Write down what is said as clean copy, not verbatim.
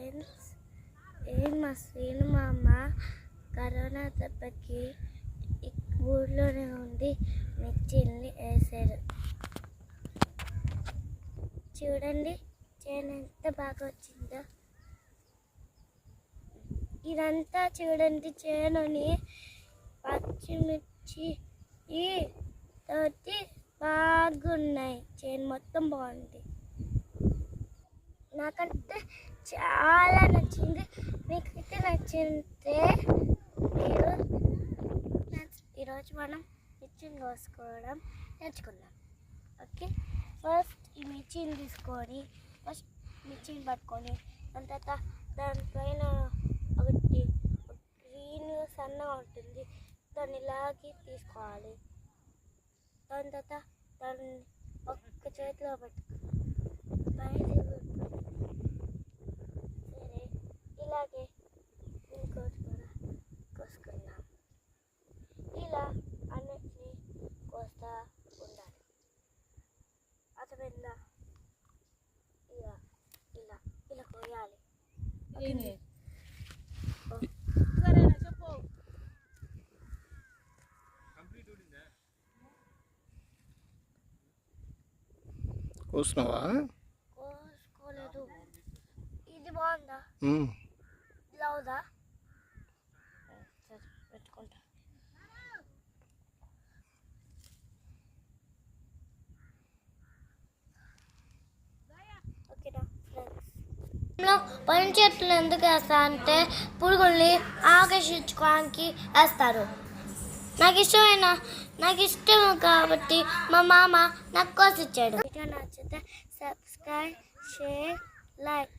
Friends, మా శ్రీను మా అమ్మ కరోనా దెబ్బకి ఊళ్ళోనే ఉండి మిర్చిల్ని వేసారు. చూడండి చేను ఎంత బాగా వచ్చిందో. ఇదంతా చూడండి చేనుని పచ్చిమిర్చి తోటి బాగున్నాయి. చేను మొత్తం బాగుంది. నాకంటే చాలా నచ్చింది. మీకైతే నచ్చింటే మీరు ఈరోజు మనం మిర్చిని కోసుకోవడం నేర్చుకుందాం. ఓకే, ఫస్ట్ ఈ మిర్చిని తీసుకొని మిర్చిని పట్టుకొని దాని తర్వాత దానిపైన ఒకటి గ్రీన్ సన్నగా ఉంటుంది, దాన్ని ఇలాగే తీసుకోవాలి. దాని తర్వాత దాన్ని ఒక్క చేతిలో పెట్టుకోవాలి. సరే, ఇలాగే ఇంకోటి కూడా కోసుకుందాం. ఇలా అన్నిటినీ కోస్తా ఉండాలి. అర్థమైందా? ఇలా ఇలా ఇలా కోయాలి. కోసుకున్నావా? కోసుకోలేదు. ఇది బాగుందా? ఇలా అవుదా? సరే, పెట్టుకుంటా. ఓకేనా ఫ్రెండ్స్, పని చెట్లు ఎందుకు వేస్తా అంటే పురుగుల్ని ఆకర్షించుకోవడానికి వేస్తారు. నాకు ఇష్టం కాబట్టి మా మామ నాకు కోసిచ్చాడు. వీడియో నచ్చితే సబ్స్క్రైబ్, షేర్, లైక్.